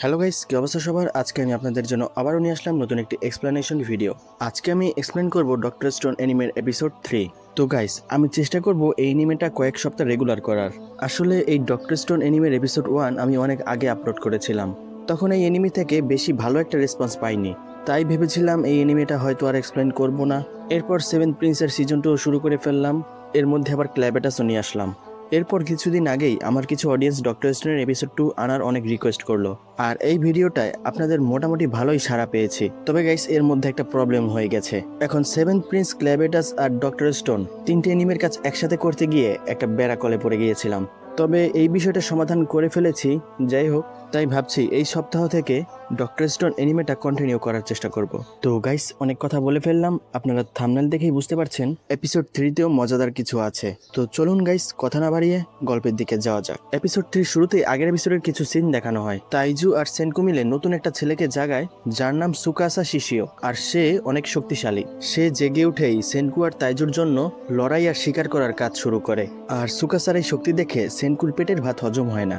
Hello guys, কি অবস্থা সবার? আজকে আমি আপনাদের জন্য আবারও নিয়ে আসলাম নতুন একটি এক্সপ্লেনেশন ভিডিও। আজকে আমি এক্সপ্লেন করব ডক্টর স্টোন অ্যানিমের এপিসোড 3। তো গাইস, আমি চেষ্টা করব এই অ্যানিমেটা কয়েক সপ্তাহ রেগুলার করার। আসলে এই ডক্টর স্টোন অ্যানিমের এপিসোড 1 আমি অনেক আগে আপলোড করেছিলাম। তখন এই অ্যানিমে থেকে বেশি ভালো একটা রেসপন্স পাইনি, তাই ভেবেছিলাম এই অ্যানিমেটা হয়তো আর এক্সপ্লেন করব না। এরপর 7 প্রিন্সের সিজন 2 শুরু করে ফেললাম। এর মধ্যে আবার ক্ল্যাবেটাসও নিয়ে আসলাম। এরপর কিছুদিন আগেই আমার কিছু অডিয়েন্স ডক্টর স্টোনের এপিসোড 2 আনার অনেক রিকোয়েস্ট করলো, আর এই ভিডিওটায় আপনাদের মোটামুটি ভালোই সাড়া পেয়েছি। তবে গাইস, এর মধ্যে একটা প্রবলেম হয়ে গেছে। এখন 7 প্রিন্স, ক্ল্যাবেটাস আর ডক্টর স্টোন তিনটে অ্যানিমের কাজ একসাথে করতে গিয়ে একটা বেড়াকলে পড়ে গিয়েছিলাম। তবে এই বিষয়টা সমাধান করে ফেলেছি। যাই হোক, তাই ভাবছি এই সপ্তাহ থেকে ডক্টর স্টোন অ্যানিমেটা কন্টিনিউ করার চেষ্টা করব। তো গাইস, অনেক কথা বলে ফেললাম, আপনারা থাম্বনেল দেখেই বুঝতে পারছেন এপিসোড 3তেও মজাদার কিছু আছে। তো চলুন গাইস, কথা না বাড়িয়ে গল্পের দিকে যাওয়া যাক। এপিসোড 3 শুরুতেই আগের এপিসোডের কিছু সিন দেখানো হয়। তাইজু আর সেনকু মিলে নতুন একটা ছেলেকে জাগায়, যার নাম সুকাসা শিশিও, আর সে অনেক শক্তিশালী। সে জেগে উঠেই সেনকু আর তাইজুর জন্য লড়াই আর শিকার করার কাজ শুরু করে। আর সুকাসার এই শক্তি দেখে সেনকুর পেটের ভাত হজম হয় না।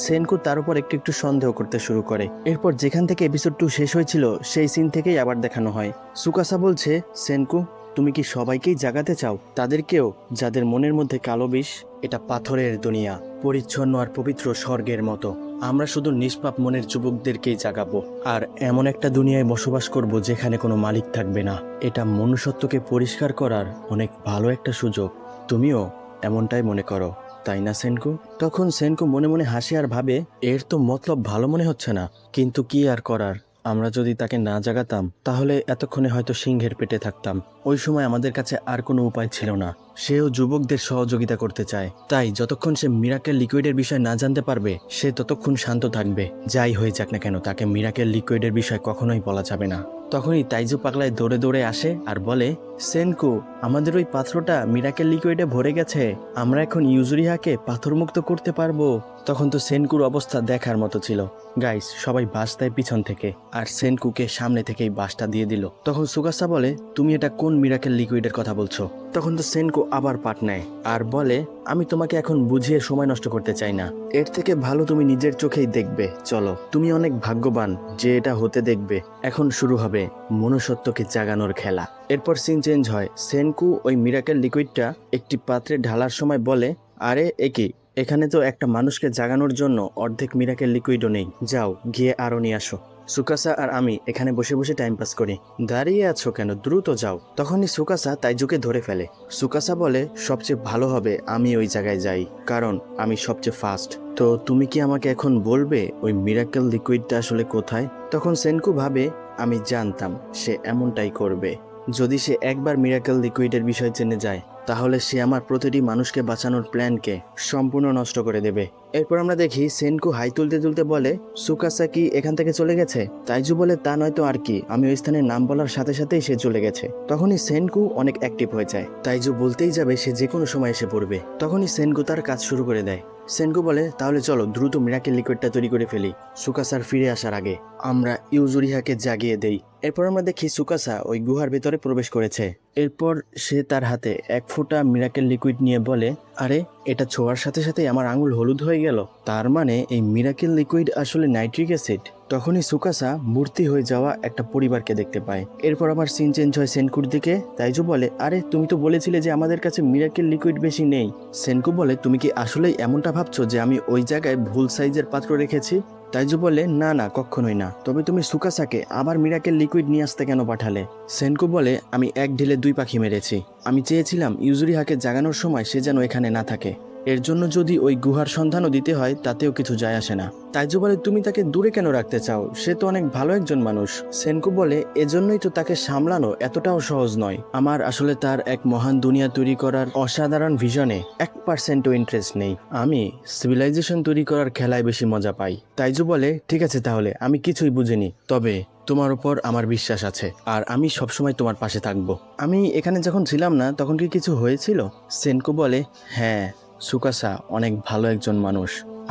সেনকু তার উপর একটু একটু সন্দেহ করতে শুরু করে। এরপর যেখান থেকে এপিসোড 2 শেষ হয়েছিল সেই সিন থেকেই আবার দেখানো হয়। সুকাসা বলছে, সেনকু, তুমি কি সবাইকেই জাগাতে চাও? তাদেরকেও, যাদের মনের মধ্যে কালো বিষ? এটা পাথরের দুনিয়া, পরিচ্ছন্ন আর পবিত্র স্বর্গের মতো। আমরা শুধু নিষ্পাপ মনের যুবকদেরকেই জাগাবো, আর এমন একটা দুনিয়ায় বসবাস করব যেখানে কোনো মালিক থাকবে না। এটা মনুষ্যত্বকে পরিষ্কার করার অনেক ভালো একটা সুযোগ। তুমিও এমনটাই মনে করো, তাই না সেনকু? তখন সেনকু মনে মনে হাসে আর ভাবে, এর তো মতলব ভালো মনে হচ্ছে না, কিন্তু কি আর করার। আমরা যদি তাকে না জাগাতাম তাহলে এতক্ষণে হয়তো সিংহের পেটে থাকতাম। ওই সময় আমাদের কাছে আর কোনো উপায় ছিল না। সেও যুবকদের সহযোগিতা করতে চায়, তাই যতক্ষণ সে মিরাকেল লিকুইডের বিষয় না জানতে পারবে সে ততক্ষণ শান্ত থাকবে। যাই হয়ে যাক না কেন, তাকে মিরাকেল লিকুইডের বিষয় কখনোই বলা যাবে না। তখনই তাইজু পাগলায় দৌড়ে দৌড়ে আসে আর বলে, সেনকু, আমাদের ওই পাথরটা মিরাকেল লিকুইডে ভরে গেছে। আমরা এখন ইউজুরিহাকে পাথরমুক্ত করতে পারবো। তখন তো সেনকুর অবস্থা দেখার মতো ছিল। গাইস, সবাই বাস দেয় পিছন থেকে, আর সেনকুকে সামনে থেকেই বাসটা দিয়ে দিল। তখন সুকাসা বলে, তুমি এটা কোন মিরাকেল লিকুইডের কথা বলছো? তখন তো সেনকু আবার পাট নেয় আর বলে, আমি তোমাকে এখন বুঝিয়ে সময় নষ্ট করতে চাই না। এর থেকে ভালো তুমি নিজের চোখেই দেখবে। চলো, তুমি অনেক ভাগ্যবান যে এটা হতে দেখবে। এখন শুরু হবে মনুষ্যত্বকে জাগানোর খেলা। এরপর সিন চেঞ্জ হয়। সেনকু ওই মিরাকেল লিকুইডটা একটি পাত্রে ঢালার সময় বলে, আরে একই, এখানে তো একটা মানুষকে জাগানোর জন্য অর্ধেক মিরাকেল লিকুইডও নেই। যাও, গিয়ে আরো নিয়ে আসো। সুকাসা আর আমি এখানে বসে বসে টাইম পাস করি। দাঁড়িয়ে আছো কেন? দ্রুত যাও। তখনই সুকাসা তাইজুকে ধরে ফেলে। সুকাসা বলে, সবচেয়ে ভালো হবে আমি ওই জায়গায় যাই, কারণ আমি সবচেয়ে ফাস্ট। তো তুমি কি আমাকে এখন বলবে ওই মিরাকেল লিকুইডটা আসলে কোথায়? তখন সেনকু ভাবে, আমি জানতাম সে এমনটাই করবে। যদি সে একবার মিরাকেল লিকুইডের বিষয় জেনে যায় তাহলে সে আমার প্রতিটি মানুষকে বাঁচানোর প্ল্যানকে সম্পূর্ণ নষ্ট করে দেবে। এরপর আমরা দেখি সেনকু হাই তুলতে তুলতে বলে, সুকাসা কি এখান থেকে চলে গেছে? তাইজু বলে, তা নয়তো আর কি, আমি ওই স্থানের নাম বলার সাথে সাথেই সে চলে গেছে। তখনই সেনকু অনেক অ্যাক্টিভ হয়ে যায়। তাইজু বলতেই যাবে সে যে কোনো সময় এসে পড়বে। তখনই সেনকু তার কাজ শুরু করে দেয়। সেনকু বলে, তাহলে চলো দ্রুত মিরাকেল লিকুইডটা তৈরি করে ফেলি, সুকাসার ফিরে আসার আগে আমরা ইউজুরিহাকে জাগিয়ে দেই। এরপর আমরা দেখি সুকাসা ওই গুহার ভেতরে প্রবেশ করেছে। এরপর সে তার হাতে এক ফোঁটা মিরাকেল লিকুইড নিয়ে বলে, আরে, এটা ছোঁয়ার সাথে সাথে আমার আঙুল হলুদ হয়ে গেল। তার মানে এই মিরাকেল লিকুইড আসলে নাইট্রিক অ্যাসিড। তখনই সুকাসা মূর্তি হয়ে যাওয়া একটা পরিবারকে দেখতে পায়। এরপর আবার সিন চেঞ্জ হয় সেনকুর দিকে। তাইজু বলে, আরে, তুমি তো বলেছিলে যে আমাদের কাছে মিরাকেল লিকুইড বেশি নেই। সেনকু বলে, তুমি কি আসলেই এমনটা ভাবছো যে আমি ওই জায়গায় ভুল সাইজের পাত্র রেখেছি? তাইজু বলে, না না, কখনোই না। তবে তুমি সুকাসাকে আবার মিরাকেল লিকুইড নিয়ে আসতে কেন পাঠালে? সেনকু বলে, আমি এক ঢিলে দুই পাখি মেরেছি। আমি চেয়েছিলাম ইউজুরিহাকে জাগানোর সময় সে যেন এখানে না থাকে। এর জন্য যদি ওই গুহার সন্ধানও দিতে হয় তাতেও কিছু যায় আসে না। তাইজু বলে, তুমি তাকে দূরে কেন রাখতে চাও? সে তো অনেক ভালো একজন মানুষ। সেনকু বলে, এজন্যই তো তাকে সামলানো এতটাও সহজ নয়। আমার আসলে তার এক মহান দুনিয়া তৈরি করার অসাধারণ ভিশনে 1%ও ইন্টারেস্ট নেই। আমি সিভিলাইজেশন তৈরি করার খেলায় বেশি মজা পাই। তাইজু বলে, ঠিক আছে, তাহলে আমি কিছুই বুঝিনি, তবে তোমার উপর আমার বিশ্বাস আছে, আর আমি সবসময় তোমার পাশে থাকবো। আমি এখানে যখন ছিলাম না তখন কি কিছু হয়েছিল? সেনকু বলে, হ্যাঁ, সুকাসা অনেক ভালো একজন মানুষ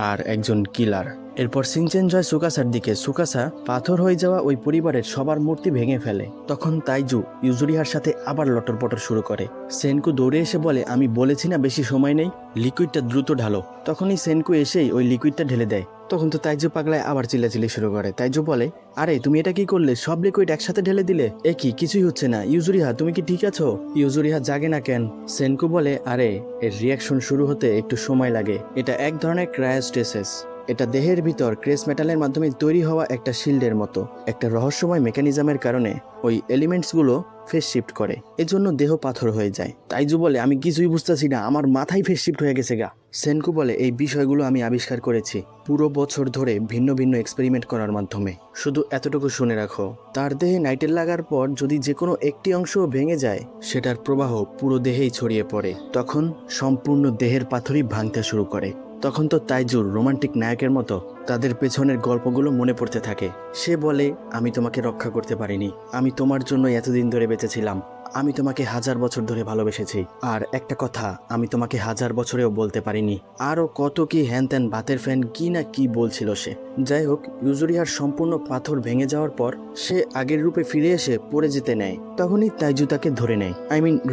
আর একজন কিলার। এরপর সিন চেঞ্জ হয় সুকাসার দিকে। সুকাসা পাথর হয়ে যাওয়া ওই পরিবারের সবার মূর্তি ভেঙে ফেলে। তখন তাইজু ইউজুরিহার সাথে আবার লটর পটর শুরু করে। সেনকু দৌড়ে এসে বলে, আমি বলেছি না বেশি সময় নেই, লিকুইডটা দ্রুত ঢালো। তখনই সেনকু এসেই ওই লিকুইডটা ঢেলে দেয়। তখন তো তাইজু পাগলায় আবার চিল্লাচিল্লি শুরু করে। তাইজু বলে, আরে তুমি এটা কি করলে? সব লিকুইড একসাথে ঢেলে দিলে। এ কি, কিছুই হচ্ছে না। ইউজুরিহা তুমি কি ঠিক আছো? ইউজুরিহা জাগে না কেন? সেনকু বলে, আরে এর রিয়াকশন শুরু হতে একটু সময় লাগে। এটা এক ধরনের ক্রায়োস্টেসিস। এটা দেহের ভিতর ক্রেস মেটালের মাধ্যমে তৈরি হওয়া একটা শিল্ডের মতো। একটা রহস্যময় মেকানিজমের কারণে ওই এলিমেন্টসগুলো ফেস শিফট করে, এজন্য দেহ পাথর হয়ে যায়। তাইজু বলে, আমি কিছুই বুঝতেছি না, আমার মাথায় ফেস শিফট হয়ে গেছে গা। সেনকু বলে, এই বিষয়গুলো আমি আবিষ্কার করেছি পুরো বছর ধরে ভিন্ন ভিন্ন এক্সপেরিমেন্ট করার মাধ্যমে। শুধু এতটুকু শুনে রাখো, তার দেহে নাইটেল লাগার পর যদি যে কোনো একটি অংশ ভেঙে যায়, সেটার প্রবাহ পুরো দেহেই ছড়িয়ে পড়ে। তখন সম্পূর্ণ দেহের পাথরই ভাঙতে শুরু করে। তখন তো তাইজুর রোমান্টিক নায়কের মতো তাদের পেছনের গল্পগুলো মনে পড়তে থাকে। সে বলে, আমি তোমাকে রক্ষা করতে পারিনি, আমি তোমার জন্য এতদিন ধরে বেঁচেছিলাম, আমি তোমাকে 1000 বছর ধরে ভালোবেসেছি, আর একটা কথা আমি তোমাকে 1000 বছরেও বলতে পারিনি। আরও কত কি হ্যান ত্যান ভাতের ফ্যান কি না কি বলছিল সে। যাই হোক, ইউজুরিহার সম্পূর্ণ পাথর ভেঙে যাওয়ার পর সে আগের রূপে ফিরে এসে পড়ে যেতে নেয়। তখনই তাইজু তাকে ধরে নেয়,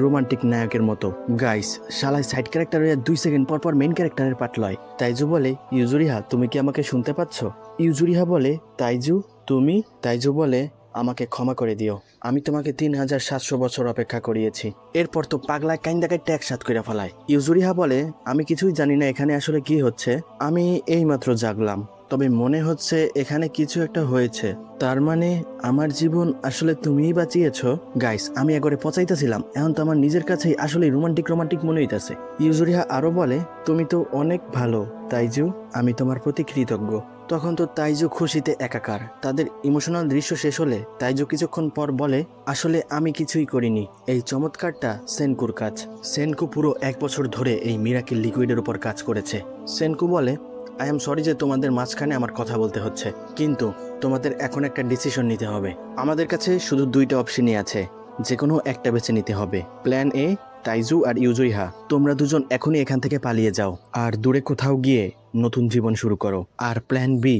রোমান্টিক নায়কের মতো। গাইস, শালায় সাইড ক্যারেক্টার হয়ে 2 সেকেন্ড পর পর মেইন ক্যারেক্টারের পার্ট লয়। তাইজু বলে, ইউজুরিহা তুমি কি আমাকে শুনতে পাচ্ছ? ইউজুরিহা বলে, তাইজু তুমি? তাইজু বলে, আমাকে ক্ষমা করে দিও, আমি তোমাকে 3700 বছর অপেক্ষা করিয়েছি। এরপর তো পাগলায় কাইন্দা কাইটটা একসাথ করে ফেলায়। ইউজুরিহা বলে, আমি কিছুই জানি না এখানে আসলে কি হচ্ছে, আমি এইমাত্র জাগলাম, তবে মনে হচ্ছে এখানে কিছু একটা হয়েছে। তার মানে আমার জীবন আসলে তুমিই বাঁচিয়েছো। গাইস, আমি একবারে পচাইতেছিলাম, এখন তো আমার নিজের কাছেই আসলে রোমান্টিক মনে হইতাছে। ইউজুরিহা আরো বলে, তুমি তো অনেক ভালো তাইজু, আমি তোমার প্রতি কৃতজ্ঞ। তখন তো তাইজু খুশিতে একাকার। তাদের ইমোশনাল দৃশ্য শেষ হলে তাইজু কিছুক্ষণ পর বলে, আসলে আমি কিছুই করিনি, এই চমৎকারটা সেনকুর কাজ। সেনকু পুরো 1 বছর ধরে এই মিরাকেল লিকুইডের উপর কাজ করেছে। সেনকু বলে, আই এম সরি যে তোমাদের মাঝখানে আমার কথা বলতে হচ্ছে, কিন্তু তোমাদের এখন একটা ডিসিশন নিতে হবে। আমাদের কাছে শুধু 2টা অপশনই আছে, যে কোনো একটা বেছে নিতে হবে। প্ল্যান এ, তাইজু আর ইউজুরিহা তোমরা দুজন এখনই এখান থেকে পালিয়ে যাও আর দূরে কোথাও গিয়ে নতুন জীবন শুরু করো। আর প্ল্যান বি,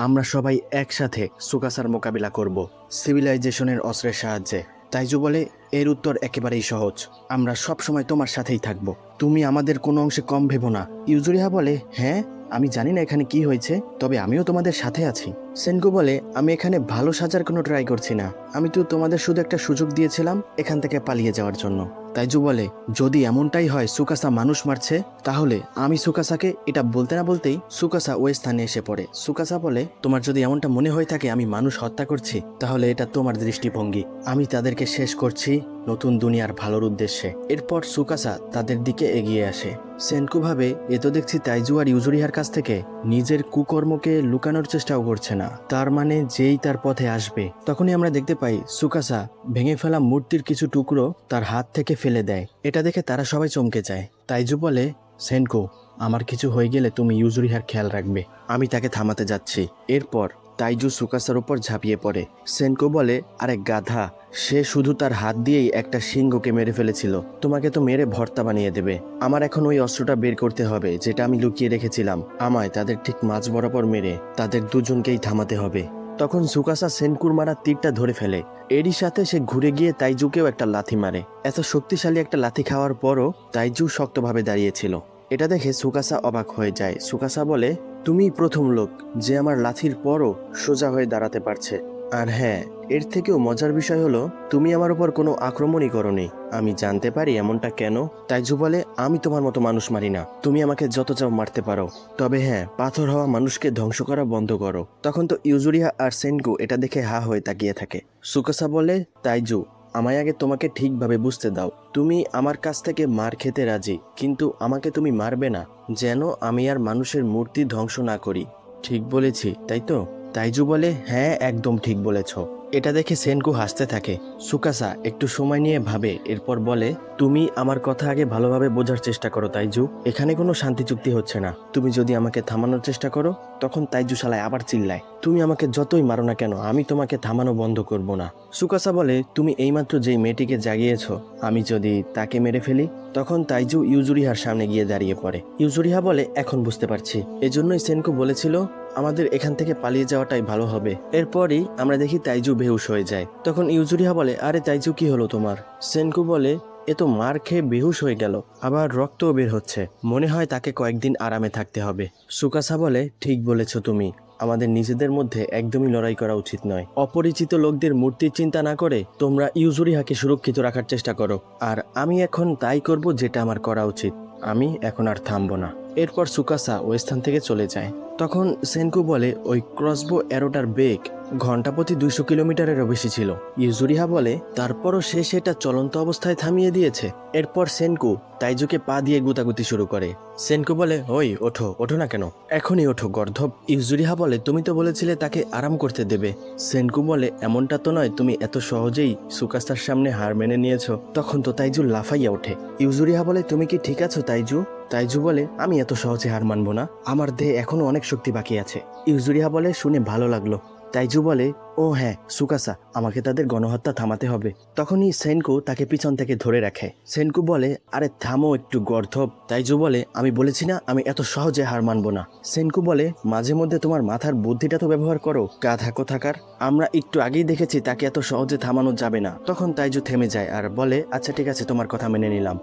আমরা সবাই একসাথে সুকাসার মোকাবিলা করব সিভিলাইজেশনের অস্ত্রের সাহায্যে। তাইজু বলে, এর উত্তর একেবারেই সহজ, আমরা সব সময় তোমার সাথেই থাকব, তুমি আমাদের কোনো অংশে কম ভেবো না। ইউজুরিহা বলে, হ্যাঁ আমি জানি না এখানে কি হয়েছে, তবে আমিও তোমাদের সাথে আছি। সেনকু বলে, আমি এখানে ভালো সাজার কোনো ট্রাই করছি না, আমি তো তোমাদের শুধু একটা সুযোগ দিয়েছিলাম এখান থেকে পালিয়ে যাওয়ার জন্য। তাইজু বলে, যদি এমনটাই হয় সুকাসা মানুষ মারছে, তাহলে আমি সুকাসাকে এটা বলতে না বলতেই সুকাসা ওই স্থানে এসে পড়ে। সুকাসা বলে, তোমার যদি এমনটা মনে হয়ে থাকে আমি মানুষ হত্যা করছি, তাহলে এটা তোমার দৃষ্টিভঙ্গি, আমি তাদেরকে শেষ করছি নতুন দুনিয়ার ভালোর উদ্দেশ্যে। এরপর সুকাসা তাদের দিকে এগিয়ে আসে। সেনকু ভাবে, এ তো দেখছি তাইজু আর ইউজুরিহার কাছ থেকে নিজের কুকর্মকে লুকানোর চেষ্টাও করছে না, তার মানে যেই তার পথে আসবে। তখনই আমরা দেখতে পাই সুকাসা ভেঙে ফেলা মূর্তির কিছু টুকরো তার হাত থেকে ফেলে দেয়। এটা দেখে তারা সবাই চমকে যায়। তাইজু বলে, সেনকু আমার কিছু হয়ে গেলে তুমি ইউজুরিহার খেয়াল রাখবে, আমি তাকে থামাতে যাচ্ছি। এরপর তাইজু সুকাসার উপর ঝাঁপিয়ে পড়ে। সেনকো বলে, আরে গাধা, সে শুধু তার হাত দিয়েই একটা সিংহকে মেরে ফেলেছিল, তোমাকে তো মেরে ভর্তা বানিয়ে দেবে। আমার এখন ওই অস্ত্রটা বের করতে হবে যেটা আমি লুকিয়ে রেখেছিলাম, আমায় তাদের ঠিক মাঝ বরাবর মেরে তাদের দুজনকেই থামাতে হবে। তখন সুকাসা সেনকুর মারা তীরটা ধরে ফেলে। এরই সাথে সে ঘুরে গিয়ে তাইজুকেও একটা লাথি মারে। এত শক্তিশালী একটা লাথি খাওয়ার পরও তাইজু শক্তভাবে দাঁড়িয়েছিল। এটা দেখে সুকাসা অবাক হয়ে যায়। সুকাসা বলে, তুমিই প্রথম লোক যে আমার লাথির পরও সোজা হয়ে দাঁড়াতে পারছে। আর হ্যাঁ, এর থেকেও মজার বিষয় হলো তুমি আমার উপর কোনো আক্রমণই করোনি। আমি জানতে পারি এমনটা কেন? তাইজু বলে, আমি তোমার মতো মানুষ মারি না, তুমি আমাকে যত চাও মারতে পারো, তবে হ্যাঁ, পাথর হওয়া মানুষকে ধ্বংস করা বন্ধ করো। তখন তো ইউজুরিয়া আর সেনকু এটা দেখে হা হয়ে তাকিয়ে থাকে। সুকাসা বলে, তাইজু আমায় আগে তোমাকে ঠিকভাবে বুঝতে দাও, তুমি আমার কাছ থেকে মার খেতে রাজি, কিন্তু আমাকে তুমি মারবে না, যেন আমি আর মানুষের মূর্তি ধ্বংস না করি। ঠিক বলেছি তাই তো? তাইজু বলে, হ্যাঁ একদম ঠিক বলেছ। এটা দেখে সেনকু হাসতে থাকে। সুকাসা একটু সময় নিয়ে ভাবে, এরপর বলে, তুমি আমার কথা আগে ভালোভাবে বোঝার চেষ্টা করো তাইজু, এখানে কোনো শান্তি চুক্তি হচ্ছে না। তুমি যদি আমাকে থামানোর চেষ্টা করো, তখন তাইজু শালায় আবার চিল্লায়, তুমি আমাকে যতই মারো না কেন আমি তোমাকে থামানো বন্ধ করব না। সুকাসা বলে, তুমি এইমাত্র যেই মেয়েটিকে জাগিয়েছ, আমি যদি তাকে মেরে ফেলি? তখন তাইজু ইউজুরিহার সামনে গিয়ে দাঁড়িয়ে পড়ে। ইউজুরিহা বলে, এখন বুঝতে পারছি, এজন্যই সেনকু বলেছিল আমাদের এখান থেকে পালিয়ে যাওয়াটাই ভালো হবে। এরপরই আমরা দেখি তাইজু বেহুশ হয়ে যায়। তখন ইউজুরিহা বলে, আরে তাইজু কি হলো তোমার? সেনকু বলে, এ তো মার খেয়ে বেহুশ হয়ে গেল, আবার রক্তও বের হচ্ছে, মনে হয় তাকে কয়েকদিন আরামে থাকতে হবে। সুকাসা বলে, ঠিক বলেছ তুমি, আমাদের নিজেদের মধ্যে একদমই লড়াই করা উচিত নয়। অপরিচিত লোকদের মূর্তির চিন্তা না করে তোমরা ইউজুরিহাকে সুরক্ষিত রাখার চেষ্টা করো, আর আমি এখন তাই করব যেটা আমার করা উচিত। আমি এখন আর থামবো না। এরপর সুকাসা ওই স্থান থেকে চলে যায়। তখন সেনকু বলে, ওই ক্রসবো অ্যারোটার বেগ ঘন্টা প্রতি 200 কিলোমিটারেরও বেশি ছিল। ইউজুরিহা বলে, তারপরও সে সেটা চলন্ত অবস্থায় থামিয়ে দিয়েছে। এরপর সেনকু তাইজুকে পা দিয়ে গুতাগুতি শুরু করে। সেনকু বলে, ওই ওঠো, ওঠো না কেন, এখনই ওঠো গর্ধব। ইউজুরিহা বলে, তুমি তো বলেছিলে তাকে আরাম করতে দেবে। সেনকু বলে, এমনটা তো নয় তুমি এত সহজেই সুকাসার সামনে হার মেনে নিয়েছো। তখন তো তাইজু লাফাইয়া ওঠে। ইউজুরিহা বলে, তুমি কি ঠিক আছো তাইজু? তাইজু বলে, আমি এত সহজে হার মানবো না, আমার দেহে এখনো অনেক শক্তি বাকি আছে। ইউজুরিহা বলে, শুনে ভালো লাগলো। তাইজু বলে, ও হ্যাঁ সুকাসা, আমাকে তাদের গণহত্যা থামাতে হবে। তখনই সেনকু তাকে পিছন থেকে ধরে রাখে। সেনকু বলে, আরে থামো একটু গর্ধব। তাইজু বলে, আমি বলেছি না আমি এত সহজে হার মানবো না। সেনকু বলে, মাঝে মধ্যে তোমার মাথার বুদ্ধিটা তো ব্যবহার করো, গাধা কোথাকার। আমরা একটু আগেই দেখেছি তাকে এত সহজে থামানো যাবে না। তখন তাইজু থেমে যায় আর বলে, আচ্ছা ঠিক আছে, তোমার কথা মেনে নিলাম।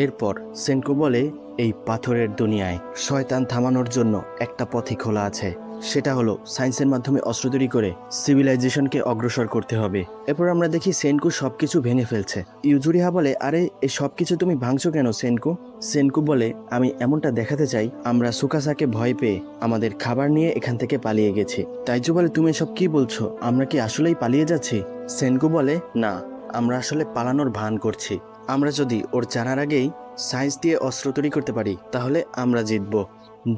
এরপর সেনকু বলে, এই পাথরের দুনিয়ায় শয়তান থামানোর জন্য একটা পথই খোলা আছে, সেটা হলো সায়েন্সের মাধ্যমে অস্ত্র তৈরি করে সিভিলাইজেশনকে অগ্রসর করতে হবে। এরপর আমরা দেখি সেনকু সবকিছু ভেঙে ফেলছে। ইউজুরিহা বলে, আরে এই সবকিছু তুমি ভাঙছো কেন সেনকু? সেনকু বলে, আমি এমনটা দেখাতে চাই আমরা সুকাসাকে ভয় পেয়ে আমাদের খাবার নিয়ে এখান থেকে পালিয়ে গেছি। তাইজু বলে, তুমি এসব কি বলছো, আমরা কি আসলেই পালিয়ে যাচ্ছি? সেনকু বলে, না, আমরা আসলে পালানোর ভান করছি। আমরা যদি ওর জানার আগেই সায়েন্স দিয়ে অস্ত্র তৈরি করতে পারি তাহলে আমরা জিতব।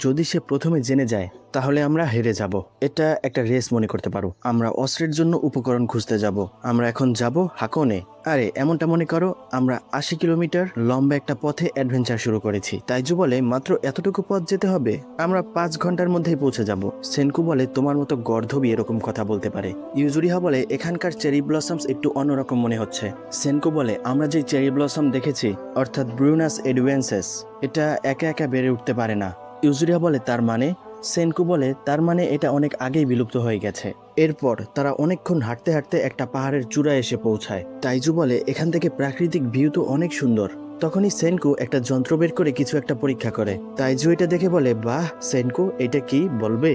যদি সে প্রথমে জেনে যায় তাহলে আমরা হেরে যাব। এটা একটা রেস মনে করতে পারো। আমরা অস্ত্রের জন্য উপকরণ খুঁজতে যাব। আমরা এখন যাব হাকোনে। আরে এমনটা মনে করো আমরা 80 কিলোমিটার লম্বা একটা পথে অ্যাডভেঞ্চার শুরু করেছি। তাইজু বলে, মাত্র এতটুকু পথ যেতে হবে? আমরা 5 ঘন্টার মধ্যেই পৌঁছে যাব। সেনকু বলে, তোমার মতো গর্ধবই এরকম কথা বলতে পারে। ইউজুরিহা বলে, এখানকার চেরি ব্লসমস একটু অন্যরকম মনে হচ্ছে। সেনকু বলে, আমরা যে চেরি ব্লসম দেখেছি অর্থাৎ ব্রুনাস এডুয়েন্সেস, এটা একা একা বেড়ে উঠতে পারে না। ইউজুরিহা বলে, তার মানে? সেনকু বলে, তার মানে এটা অনেক আগেই বিলুপ্ত হয়ে গেছে। এরপর তারা অনেকক্ষণ হাঁটতে হাঁটতে একটা পাহাড়ের চূড়ায় এসে পৌঁছায়। তাইজু বলে, এখান থেকে প্রাকৃতিক ভিউ তো অনেক সুন্দর। তখনই সেনকু একটা যন্ত্র বের করে কিছু একটা পরীক্ষা করে। তাইজু এটা দেখে বলে, বাহ সেনকু, এটা কি বলবে?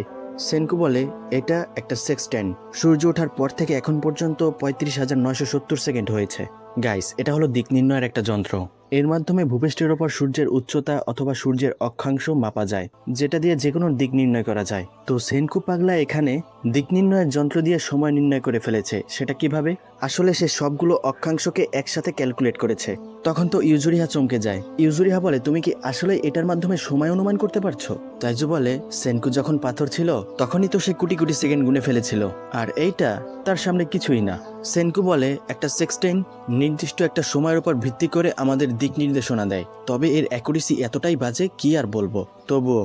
সেনকু বলে, এটা একটা সেক্সট্যান্ড। সূর্য ওঠার পর থেকে এখন পর্যন্ত 35,970 সেকেন্ড হয়েছে। গাইস, এটা হলো দিক নির্ণয়ের একটা যন্ত্র। এর মাধ্যমে ভূপৃষ্ঠের ওপর সূর্যের উচ্চতা অথবা সূর্যের অক্ষাংশ মাপা যায়, যেটা দিয়ে যে কোনো দিক নির্ণয় করা যায়। তো সেনকু পাগলা এখানে দিক নির্ণয়ের যন্ত্র দিয়ে সময় নির্ণয় করে ফেলেছে। সেটা কিভাবে? আসলে সে সবগুলো অক্ষাংশকে একসাথে ক্যালকুলেট করেছে। তখন তো ইউজুরিহা চমকে যায়। ইউজুরিহা বলে, তুমি কি আসলে এটার মাধ্যমে সময় অনুমান করতে পারছো? তাইজু বলে, সেনকু যখন পাথর ছিল তখনই তো সে কোটি কোটি সেকেন্ড গুনে ফেলেছিল, আর এইটা তার সামনে কিছুই না। সেনকু বলে, একটা সেক্সটেইন নির্দিষ্ট একটা সময়ের উপর ভিত্তি করে আমাদের দিক নির্দেশনা দেয়, তবে এর অ্যাকুরেসি এতটাই বাজে কি আর বলবো। তবুও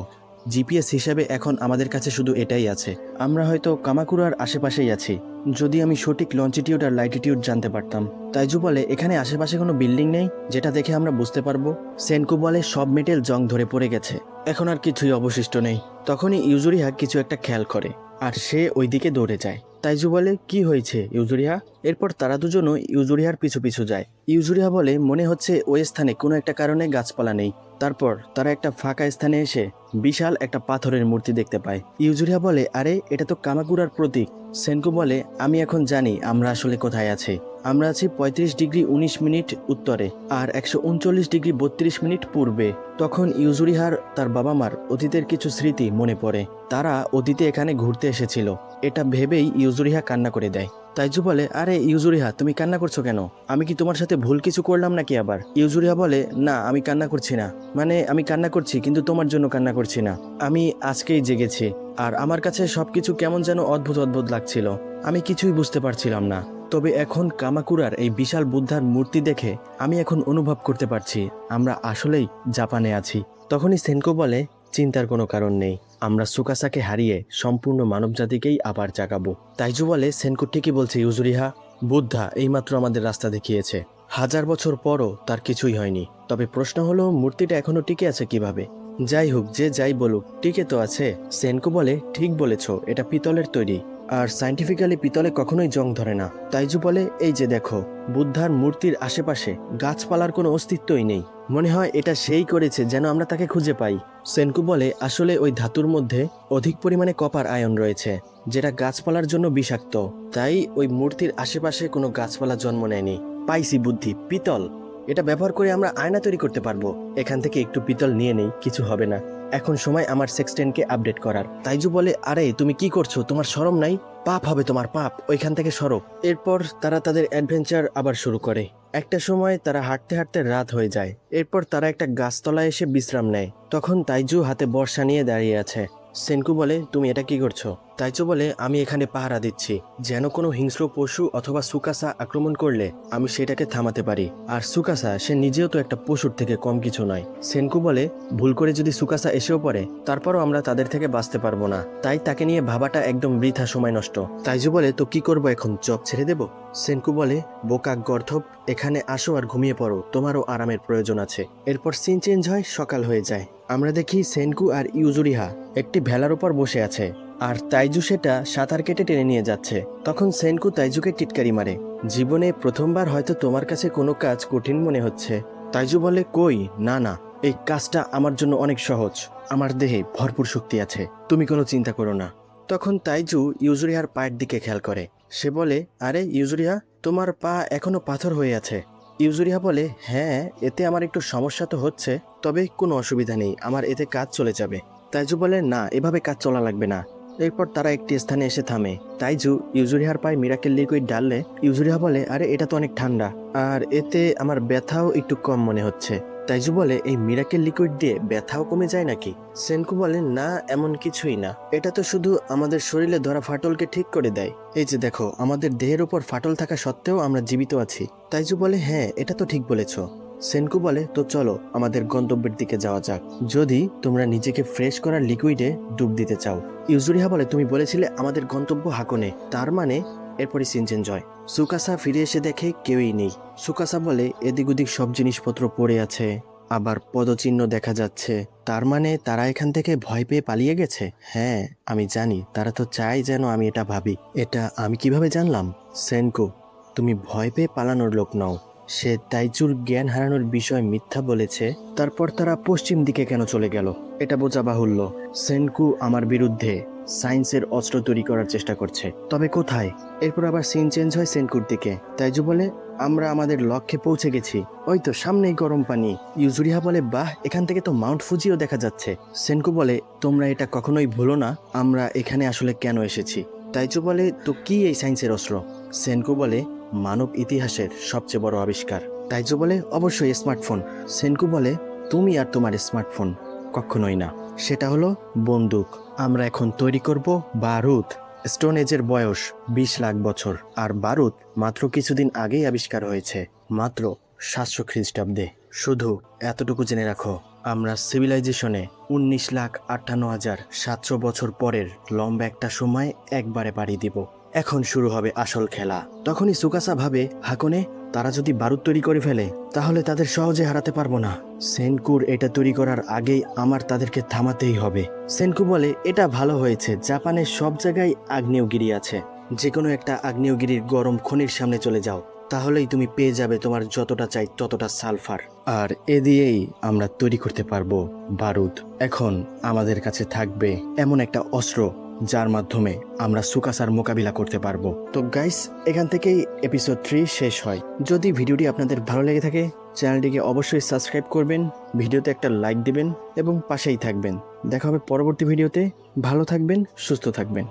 জিপিএস হিসাবে এখন আমাদের কাছে শুধু এটাই আছে। আমরা হয়তো কামাকুরার আশেপাশেই আছি। যদি আমি সঠিক লঞ্জিটিউড আর লাইটিটিউড জানতে পারতাম। তাইজু বলে, এখানে আশেপাশে কোনো বিল্ডিং নেই যেটা দেখে আমরা বুঝতে পারবো? সেনকু বলে, সব মেটেল জং ধরে পড়ে গেছে, এখন আর কিছুই অবশিষ্ট নেই। তখনই ইউজুরিহা কিছু একটা খেয়াল করে আর সে ওই দিকে দৌড়ে যায়। তাইজু বলে, কি হয়েছে ইউজুরিহা? এরপর তারা দুজনও ইউজুরিহার পিছু পিছু যায়। ইউজুরিহা বলে, মনে হচ্ছে ওই স্থানে কোনো একটা কারণে গাছপালা নেই। তারপর তারা একটা ফাঁকা স্থানে এসে বিশাল একটা পাথরের মূর্তি দেখতে পায়। ইউজুরিহা বলে, আরে এটা তো কামাকুরার প্রতীক। সেনকু বলে, আমি এখন জানি আমরা আসলে কোথায় আছি। আমরা আছি 35 ডিগ্রি 19 মিনিট উত্তরে আর 139 ডিগ্রি 32 মিনিট পূর্বে। তখন ইউজুরিহার তার বাবা মার অতীতের কিছু স্মৃতি মনে পড়ে। তারা অতীতে এখানে ঘুরতে এসেছিল। এটা ভেবেই ইউজুরিহা কান্না করে দেয়। তাইজু বলে, আরে ইউজুরিহা, তুমি কান্না করছো কেন? আমি কি তোমার সাথে ভুল কিছু করলাম নাকি আবার? ইউজুরিহা বলে, না আমি কান্না করছি না। মানে আমি কান্না করছি কিন্তু তোমার জন্য কান্না করছি না। আমি আজকেই জেগেছি আর আমার কাছে সবকিছু কেমন যেন অদ্ভুত অদ্ভুত লাগছিল। আমি কিছুই বুঝতে পারছিলাম না। তবে এখন কামাকুরার এই বিশাল বুদ্ধার মূর্তি দেখে আমি এখন অনুভব করতে পারছি আমরা আসলেই জাপানে আছি। তখনই সেনকো বলে, চিন্তার কোনো কারণ নেই, আমরা সুকাসাকে হারিয়ে সম্পূর্ণ মানবজাতিকেই আবার জাগাবো। তাইজু বলে, সেনকো ঠিকই বলছে ইউজুরিহা, বুদ্ধা এইমাত্র আমাদের রাস্তা দেখিয়েছে। 1000 বছর পরও তার কিছুই হয়নি। তবে প্রশ্ন হলো মূর্তিটা এখনো টিকে আছে কিভাবে? যাই হোক, যে যাই বলুক, টিকে তো আছে। সেনকো বলে, ঠিক বলেছ, এটা পিতলের তৈরি। আর সায়েন্টিফিক্যালি পিতলে কখনোই জং ধরে না। তাইজু বলে, এই যে দেখো, বুদ্ধার মূর্তির আশেপাশে গাছপালার কোনো অস্তিত্বই নেই। মনে হয় এটা সেই করেছে যেন আমরা তাকে খুঁজে পাই। সেনকু বলে, আসলে ওই ধাতুর মধ্যে অধিক পরিমাণে কপার আয়ন রয়েছে, যেটা গাছপালার জন্য বিষাক্ত। তাই ওই মূর্তির আশেপাশে কোনো গাছপালা জন্ম নেয়নি। পাইছি বুদ্ধি, পিতল। এটা ব্যবহার করে আমরা আয়না তৈরি করতে পারবো। এখান থেকে একটু পিতল নিয়ে নেই, কিছু হবে না। এখন সময় আমার সেক্সটেনকে আপডেট করার। তাইজু বলে, আরে তুমি কি করছো? তোমার শরম নাই? পাপ হবে তোমার, পাপ। ওইখান থেকে সরো। এরপর তারা তাদের অ্যাডভেঞ্চার আবার শুরু করে। একটা সময় তারা হাঁটতে হাঁটতে রাত হয়ে যায়। এরপর তারা একটা গাছতলায় এসে বিশ্রাম নেয়। তখন তাইজু হাতে বর্ষা নিয়ে দাঁড়িয়ে আছে। সেনকু বলে, তুমি এটা কি করছো? তাইজু বলে, আমি এখানে পাহারা দিচ্ছি, যেন কোনো হিংস্র পশু অথবা সুকাসা আক্রমণ করলে আমি সেটাকে থামাতে পারি। আর সুকাসা, সে নিজেও তো একটা পশুর থেকে কম কিছু নয়। সেনকু বলে, ভুল করে যদি সুকাসা এসেও পড়ে, তারপরও আমরা তাদের থেকে বাঁচতে পারবো না। তাই তাকে নিয়ে ভাবাটা একদম বৃথা সময় নষ্ট। তাইজু বলে, তো কি করবো এখন? জব ছেড়ে দেব? সেনকু বলে, বোকা গর্ধব, এখানে আসো আর ঘুমিয়ে পড়ো, তোমারও আরামের প্রয়োজন আছে। এরপর সিন চেঞ্জ হয়, সকাল হয়ে যায়। আমরা দেখি সেনকু আর ইউজুরিহা একটি ভেলার উপর বসে আছে, আর তাইজু সেটা সাঁতার কেটে টেনে নিয়ে যাচ্ছে। তখন সেনকু তাইজুকে টিটকারি মারে, জীবনে প্রথমবার হয়তো তোমার কাছে কোনো কাজ কঠিন মনে হচ্ছে। তাইজু বলে, কই, না না, এই কাজটা আমার জন্য অনেক সহজ। আমার দেহে ভরপুর শক্তি আছে, তুমি কোনো চিন্তা করো না। তখন তাইজু ইউজুরিহার পায়ের দিকে খেয়াল করে। সে বলে, আরে ইউজুরিহা, তোমার পা এখনো পাথর হয়ে আছে। ইউজুরিহা বলে, হ্যাঁ, এতে আমার একটু সমস্যা তো হচ্ছে, তবে কোনো অসুবিধা নেই, আমার এতে কাজ চলে যাবে। তাইজু বলে, না, এভাবে কাজ চলা লাগবে না। এরপর তারা একটি স্থানে এসে থামে। তাইজু ইউজুরিহার পায়ে মিরাকেল লিকুইড ঢাললে ইউজুরিহা বলে, আরে এটা তো অনেক ঠান্ডা, আর এতে আমার ব্যথাও একটু কম মনে হচ্ছে। তাইজু বলে, এই মিরাকেল লিকুইড দিয়ে ব্যথাও কমে যায় নাকি? সেনকু বলে, না, এমন কিছুই না, এটা তো শুধু আমাদের শরীরে ধরা ফাটলকে ঠিক করে দেয়। এই যে দেখো, আমাদের দেহের উপর ফাটল থাকা সত্ত্বেও আমরা জীবিত আছি। তাইজু বলে, হ্যাঁ, এটা তো ঠিক বলেছ। সেনকু বলে, তো চলো আমাদের গন্তব্যের দিকে যাওয়া যাক, যদি তোমরা নিজেকে ফ্রেশ করার লিকুইডে ডুব দিতে চাও। ইউজুরিহা বলে, তুমি বলেছিলে আমাদের গন্তব্য হাকনে, তার মানে? এরপরই সিন চেঞ্জ হয়। সুকাসা ফিরে এসে দেখে কেউই নেই। সুকাসা বলে, এদিক ওদিক সব জিনিসপত্র পড়ে আছে, আবার পদচিহ্ন দেখা যাচ্ছে। তার মানে তারা এখান থেকে ভয় পেয়ে পালিয়ে গেছে? হ্যাঁ, আমি জানি, তারা তো চায় যেন আমি এটা ভাবি। এটা আমি কিভাবে জানলাম? সেনকু, তুমি ভয় পেয়ে পালানোর লোক নও। সে তাইজুর জ্ঞান হারানোর বিষয় মিথ্যা বলেছে, তারপর তারা পশ্চিম দিকে কেন চলে গেল এটা বোঝা বাহুল্য। সেনকু আমার বিরুদ্ধে সায়েন্সের অস্ত্র তৈরি করার চেষ্টা করছে, তবে কোথায়? এরপর আবার সিন চেঞ্জ হয় সেনকুর দিকে। তাইজু বলে, আমরা আমাদের লক্ষ্যে পৌঁছে গেছি, ওই তো সামনেই গরম পানি। ইউজুরিহা বলে, বাহ, এখান থেকে তো মাউন্ট ফুজিও দেখা যাচ্ছে। সেনকু বলে, তোমরা এটা কখনোই ভুলো না, আমরা এখানে আসলে কেন এসেছি। তাইজু বলে, তো কি এই সায়েন্সের অস্ত্র? সেনকু বলে, মানব ইতিহাসের সবচেয়ে বড় আবিষ্কার। তাইজু বলে, অবশ্যই স্মার্টফোন। সেনকু বলে, তুমি আর তোমার স্মার্টফোন, কখনোই না। সেটা হলো বন্দুক। আমরা এখন তৈরি করব বারুদ। স্টোন এজের বয়স 20 লাখ বছর, আর বারুদ মাত্র কিছুদিন আগেই আবিষ্কার হয়েছে, মাত্র 700 খ্রিস্টাব্দে। শুধু এতটুকু জেনে রাখো, আমরা সিভিলাইজেশনে 19,58,700 বছর পরের লম্বা একটা সময় একবারে পাড়ি দিব। এখন শুরু হবে আসল খেলা। তখনই সুকাসা ভাবে, হাকনে, তারা যদি বারুদ তৈরি করে ফেলে তাহলে তাদের সহজে হারাতে পারবো না। সেনকুর এটা তৈরি করার আগেই আমার তাদেরকে থামাতেই হবে। সেনকু বলে, এটা ভালো হয়েছে, জাপানের সব জায়গায় আগ্নেয়গিরি আছে, যে কোনো একটা আগ্নেয়গিরির গরম খনির সামনে চলে যাও, তাহলেই তুমি পেয়ে যাবে তোমার যতটা চাই ততটা সালফার, আর এ দিয়েই আমরা তৈরি করতে পারবো বারুদ। এখন আমাদের কাছে থাকবে এমন একটা অস্ত্র যার মাধ্যমে আমরা সুকাসার মোকাবিলা করতে পারবো। তো গাইস, এখান থেকেই এপিসোড 3 শেষ হয়। যদি ভিডিওটি আপনাদের ভালো লেগে থাকে, চ্যানেলটিকে অবশ্যই সাবস্ক্রাইব করবেন, ভিডিওতে একটা লাইক দিবেন এবং পাশেই থাকবেন। দেখা হবে পরবর্তী ভিডিওতে। ভালো থাকবেন, সুস্থ থাকবেন।